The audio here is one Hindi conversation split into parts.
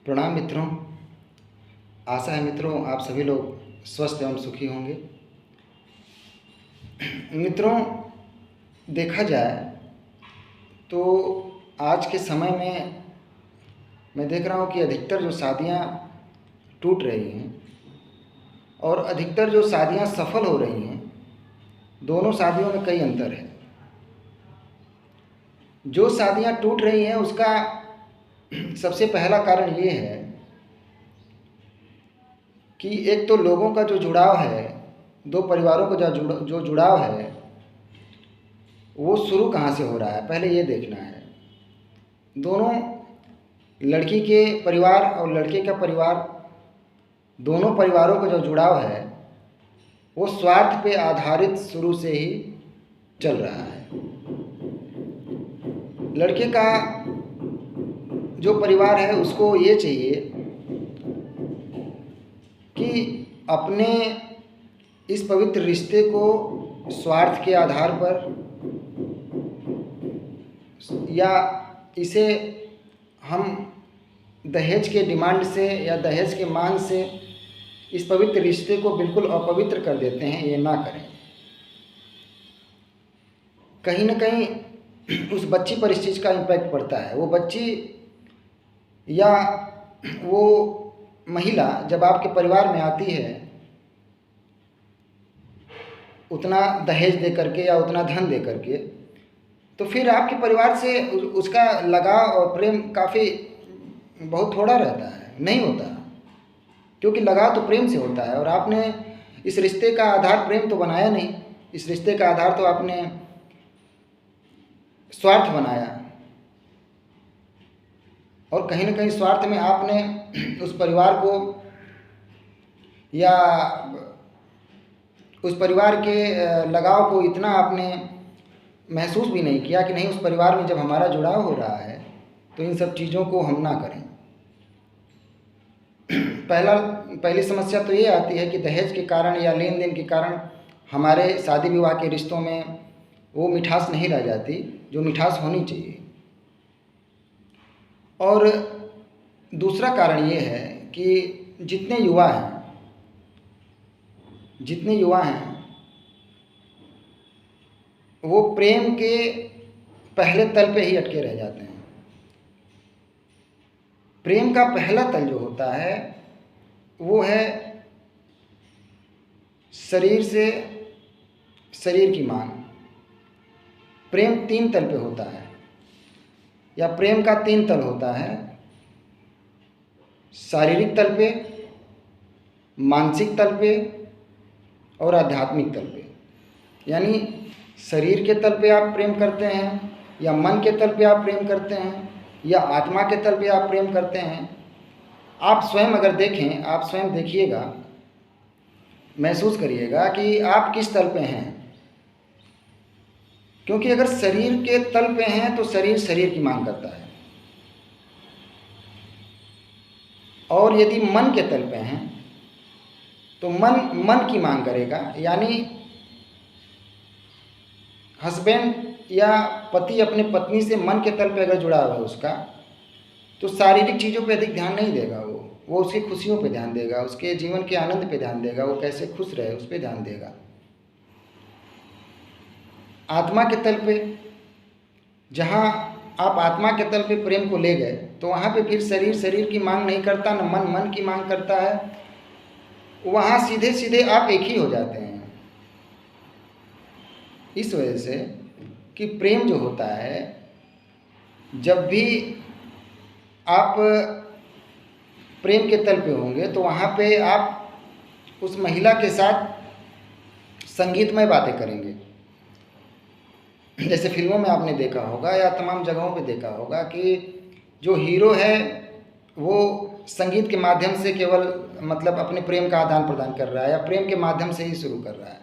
प्रणाम मित्रों। आशा है मित्रों आप सभी लोग स्वस्थ एवं सुखी होंगे। मित्रों, देखा जाए तो आज के समय में मैं देख रहा हूँ कि अधिकतर जो शादियाँ टूट रही हैं और अधिकतर जो शादियाँ सफल हो रही हैं, दोनों शादियों में कई अंतर है। जो शादियाँ टूट रही हैं उसका सबसे पहला कारण ये है कि एक तो लोगों का जो जुड़ाव है, दो परिवारों का जो जुड़ाव है वो शुरू कहाँ से हो रहा है, पहले ये देखना है। दोनों लड़की के परिवार और लड़के का परिवार, दोनों परिवारों का जो जुड़ाव है वो स्वार्थ पे आधारित शुरू से ही चल रहा है। लड़के का जो परिवार है उसको ये चाहिए कि अपने इस पवित्र रिश्ते को स्वार्थ के आधार पर या इसे हम दहेज के डिमांड से या दहेज के मांग से इस पवित्र रिश्ते को बिल्कुल अपवित्र कर देते हैं, ये ना करें। कहीं ना कहीं उस बच्ची पर इस चीज़ का इम्पैक्ट पड़ता है। वो बच्ची या वो महिला जब आपके परिवार में आती है उतना दहेज दे करके या उतना धन दे करके, तो फिर आपके परिवार से उसका लगाव और प्रेम काफ़ी बहुत थोड़ा रहता है, नहीं होता। क्योंकि लगाव तो प्रेम से होता है और आपने इस रिश्ते का आधार प्रेम तो बनाया नहीं, इस रिश्ते का आधार तो आपने स्वार्थ बनाया। और कहीं ना कहीं स्वार्थ में आपने उस परिवार को या उस परिवार के लगाव को इतना आपने महसूस भी नहीं किया कि नहीं, उस परिवार में जब हमारा जुड़ाव हो रहा है तो इन सब चीज़ों को हम ना करें। पहली समस्या तो ये आती है कि दहेज के कारण या लेन देन के कारण हमारे शादी विवाह के रिश्तों में वो मिठास नहीं रह जाती जो मिठास होनी चाहिए। और दूसरा कारण ये है कि जितने युवा हैं वो प्रेम के पहले तल पे ही अटके रह जाते हैं। प्रेम का पहला तल जो होता है वो है शरीर से शरीर की मांग। प्रेम 3 तल पे होता है या प्रेम का 3 तल होता है: शारीरिक तल पे, मानसिक तल पे और आध्यात्मिक तल पे। यानी शरीर के तल पे आप प्रेम करते हैं या मन के तल पे आप प्रेम करते हैं या आत्मा के तल पे आप प्रेम करते हैं। आप स्वयं अगर देखें, आप स्वयं देखिएगा, महसूस करिएगा कि आप किस तल पे हैं। क्योंकि अगर शरीर के तल पे हैं तो शरीर शरीर की मांग करता है, और यदि मन के तल पे हैं तो मन मन की मांग करेगा। यानी हस्बैंड या पति अपने पत्नी से मन के तल पे अगर जुड़ा हुआ है उसका, तो शारीरिक चीज़ों पे अधिक ध्यान नहीं देगा। वो उसकी खुशियों पे ध्यान देगा, उसके जीवन के आनंद पे ध्यान देगा, वो कैसे खुश रहे उस पे ध्यान देगा। आत्मा के तल पे, जहाँ आप आत्मा के तल पे प्रेम को ले गए तो वहाँ पे फिर शरीर शरीर की मांग नहीं करता, न मन मन की मांग करता है। वहाँ सीधे सीधे आप एक ही हो जाते हैं। इस वजह से कि प्रेम जो होता है, जब भी आप प्रेम के तल पे होंगे तो वहाँ पे आप उस महिला के साथ संगीतमय बातें करेंगे। जैसे फिल्मों में आपने देखा होगा या तमाम जगहों पे देखा होगा कि जो हीरो है वो संगीत के माध्यम से केवल मतलब अपने प्रेम का आदान प्रदान कर रहा है या प्रेम के माध्यम से ही शुरू कर रहा है,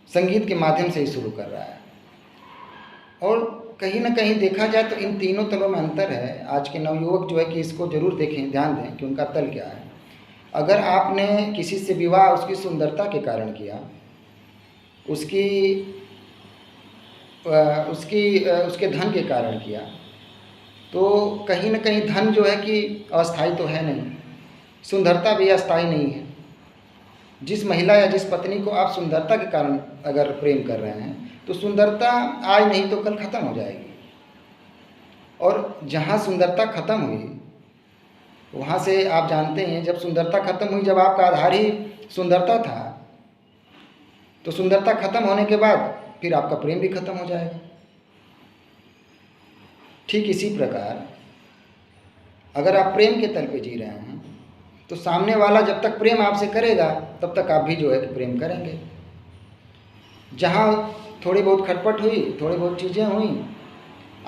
संगीत के माध्यम से ही शुरू कर रहा है। और कहीं ना कहीं देखा जाए तो इन तीनों तलों में अंतर है। आज के नवयुवक जो है कि इसको ज़रूर देखें, ध्यान दें कि उनका तल क्या है। अगर आपने किसी से विवाह उसकी सुंदरता के कारण किया, उसके धन के कारण किया, तो कहीं ना कहीं धन जो है कि अस्थाई तो है नहीं, सुंदरता भी अस्थाई नहीं है। जिस महिला या जिस पत्नी को आप सुंदरता के कारण अगर प्रेम कर रहे हैं तो सुंदरता आज नहीं तो कल खत्म हो जाएगी, और जहाँ सुंदरता खत्म हुई वहाँ से आप जानते हैं, जब सुंदरता खत्म हुई, जब आपका आधार ही सुंदरता था, तो सुंदरता खत्म होने के बाद फिर आपका प्रेम भी खत्म हो जाएगा। ठीक इसी प्रकार अगर आप प्रेम के तल पे जी रहे हैं तो सामने वाला जब तक प्रेम आपसे करेगा तब तक आप भी जो है कि प्रेम करेंगे। जहाँ थोड़ी बहुत खटपट हुई, थोड़ी बहुत चीज़ें हुई,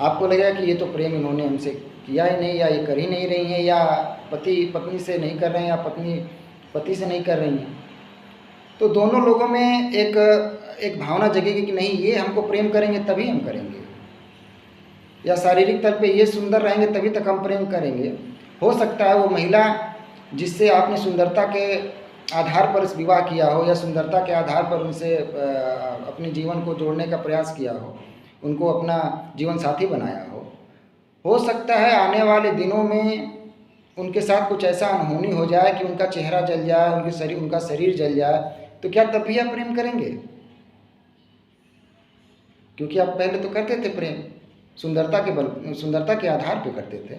आपको लगेगा कि ये तो प्रेम इन्होंने हमसे किया ही नहीं, या ये कर ही नहीं रही हैं, या पति पत्नी से नहीं कर रहे हैं, या पत्नी पति से नहीं कर रही हैं, तो दोनों लोगों में एक भावना जगेगी कि नहीं, ये हमको प्रेम करेंगे तभी हम करेंगे, या शारीरिक तल पे ये सुंदर रहेंगे तभी तक हम प्रेम करेंगे। हो सकता है वो महिला जिससे आपने सुंदरता के आधार पर इस विवाह किया हो, या सुंदरता के आधार पर उनसे अपने जीवन को जोड़ने का प्रयास किया हो, उनको अपना जीवन साथी बनाया हो सकता है आने वाले दिनों में उनके साथ कुछ ऐसा अनहोनी हो जाए कि उनका चेहरा जल जाए, उनका शरीर जल जाए, तो क्या तब भी आप प्रेम करेंगे? क्योंकि आप पहले तो करते थे प्रेम, सुंदरता के आधार पे करते थे,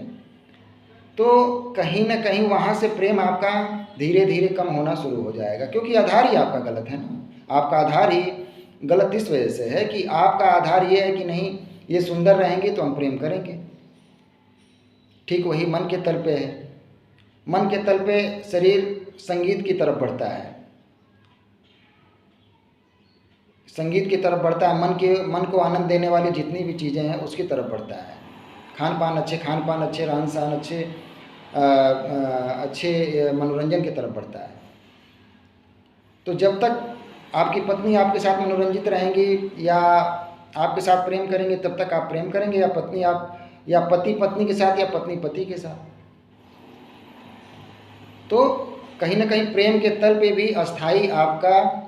तो कहीं ना कहीं वहाँ से प्रेम आपका धीरे धीरे कम होना शुरू हो जाएगा, क्योंकि आधार ही आपका गलत है ना। आपका आधार ही गलत इस वजह से है कि आपका आधार ये है कि नहीं, ये सुंदर रहेंगे तो हम प्रेम करेंगे। ठीक वही मन के तल पे है। मन के तल पे शरीर संगीत की तरफ बढ़ता है, संगीत की तरफ बढ़ता है, मन को आनंद देने वाली जितनी भी चीज़ें हैं उसकी तरफ बढ़ता है। खान पान, अच्छे रहन सहन, अच्छे मनोरंजन की तरफ बढ़ता है। तो जब तक आपकी पत्नी आपके साथ मनोरंजित रहेंगी या आपके साथ प्रेम करेंगे तब तक आप प्रेम करेंगे, या पति पत्नी के साथ, या पत्नी पति के साथ। तो कहीं ना कहीं प्रेम के तल पे भी अस्थाई आपका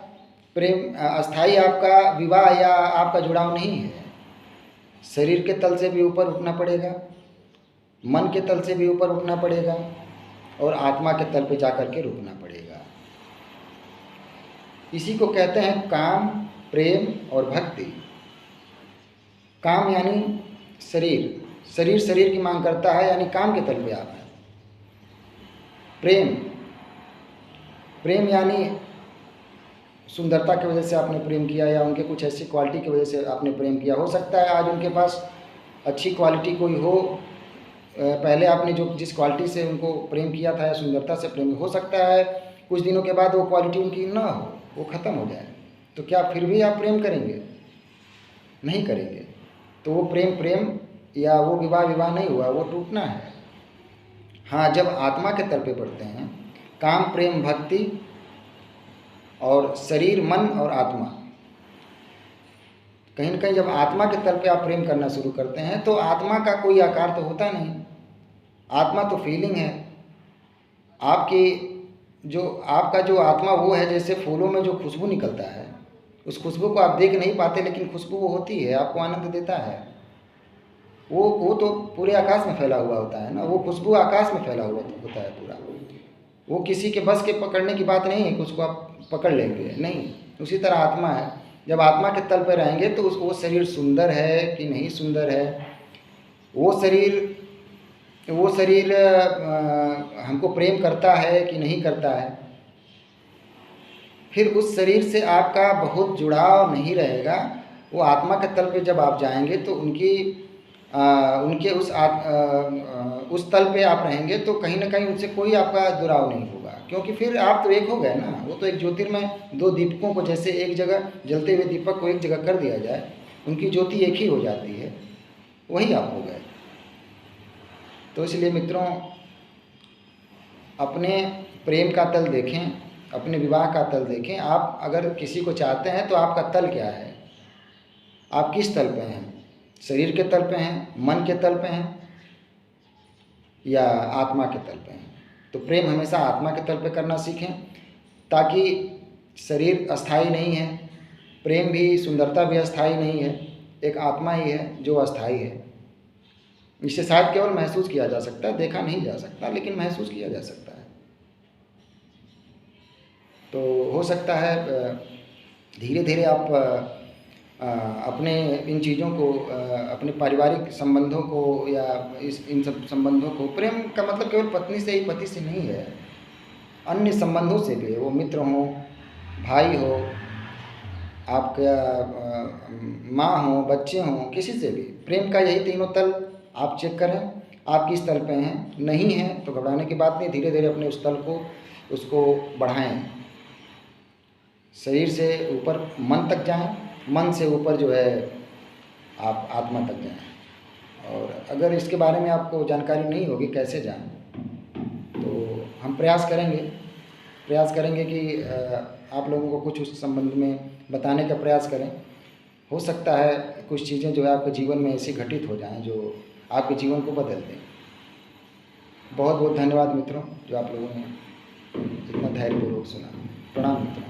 विवाह या आपका जुड़ाव नहीं है। शरीर के तल से भी ऊपर उठना पड़ेगा, मन के तल से भी ऊपर उठना पड़ेगा, और आत्मा के तल पे जाकर के रुकना पड़ेगा। इसी को कहते हैं काम, प्रेम और भक्ति। काम यानी शरीर की मांग करता है, यानी काम के तल पे आप हैं। प्रेम यानी सुंदरता की वजह से आपने प्रेम किया, या उनके कुछ ऐसी क्वालिटी की वजह से आपने प्रेम किया। हो सकता है आज उनके पास अच्छी क्वालिटी कोई हो, पहले आपने जिस क्वालिटी से उनको प्रेम किया था या सुंदरता से प्रेम, हो सकता है कुछ दिनों के बाद वो क्वालिटी उनकी ना हो, वो ख़त्म हो जाए, तो क्या फिर भी आप प्रेम करेंगे? नहीं करेंगे। तो वो प्रेम या वो विवाह नहीं हुआ, वो टूटना है। हाँ, जब आत्मा के तल पे बढ़ते हैं, काम, प्रेम, भक्ति और शरीर, मन और आत्मा, कहीं ना कहीं जब आत्मा के तल पे आप प्रेम करना शुरू करते हैं तो आत्मा का कोई आकार तो होता नहीं, आत्मा तो फीलिंग है आपका जो आत्मा वो है, जैसे फूलों में जो खुशबू निकलता है, उस खुशबू को आप देख नहीं पाते, लेकिन खुशबू वो होती है, आपको आनंद देता है। वो तो पूरे आकाश में फैला हुआ होता है ना, वो खुशबू आकाश में फैला हुआ होता है पूरा। वो किसी के बस के पकड़ने की बात नहीं है कि उसको आप पकड़ लेंगे, नहीं। उसी तरह आत्मा है, जब आत्मा के तल पर रहेंगे तो वो शरीर सुंदर है कि नहीं सुंदर है, वो शरीर हमको प्रेम करता है कि नहीं करता है, फिर उस शरीर से आपका बहुत जुड़ाव नहीं रहेगा। वो आत्मा के तल पे जब आप जाएंगे तो उनके उस तल पे आप रहेंगे तो कहीं ना कहीं उनसे कोई आपका जुड़ाव नहीं होगा, क्योंकि फिर आप तो एक हो गए ना। वो तो एक ज्योतिर्मय, दो दीपकों को जैसे एक जगह जलते हुए दीपक को एक जगह कर दिया जाए, उनकी ज्योति एक ही हो जाती है, वही आप हो गए। तो इसलिए मित्रों, अपने प्रेम का तल देखें, अपने विवाह का तल देखें। आप अगर किसी को चाहते हैं तो आपका तल क्या है, आप किस तल पे हैं? शरीर के तल पे हैं, मन के तल पे हैं, या आत्मा के तल पे हैं? तो प्रेम हमेशा आत्मा के तल पे करना सीखें, ताकि शरीर अस्थाई नहीं है, प्रेम भी, सुंदरता भी अस्थाई नहीं है, एक आत्मा ही है जो अस्थाई है। इसे शायद केवल महसूस किया जा सकता है, देखा नहीं जा सकता, लेकिन महसूस किया जा सकता है। तो हो सकता है धीरे धीरे आप अपने इन चीज़ों को, अपने पारिवारिक संबंधों को या इन सब संबंधों को, प्रेम का मतलब केवल पत्नी से ही, पति से नहीं है, अन्य संबंधों से भी है। वो मित्र हों, भाई हो, आपका माँ हो, बच्चे हों, किसी से भी प्रेम का यही तीनों तल आप चेक करें। आप किस तल पे हैं, नहीं हैं तो घबराने की बात नहीं, धीरे धीरे अपने उस तल को, उसको बढ़ाएं। शरीर से ऊपर मन तक जाएं, मन से ऊपर जो है आप आत्मा तक जाएं। और अगर इसके बारे में आपको जानकारी नहीं होगी कैसे जाएं, तो हम प्रयास करेंगे कि आप लोगों को कुछ उस संबंध में बताने का प्रयास करें। हो सकता है कुछ चीज़ें जो है आपके जीवन में ऐसी घटित हो जाएं जो आपके जीवन को बदल दें। बहुत बहुत धन्यवाद मित्रों, जो आप लोगों ने इतना धैर्यपूर्वक सुना। प्रणाम मित्रों।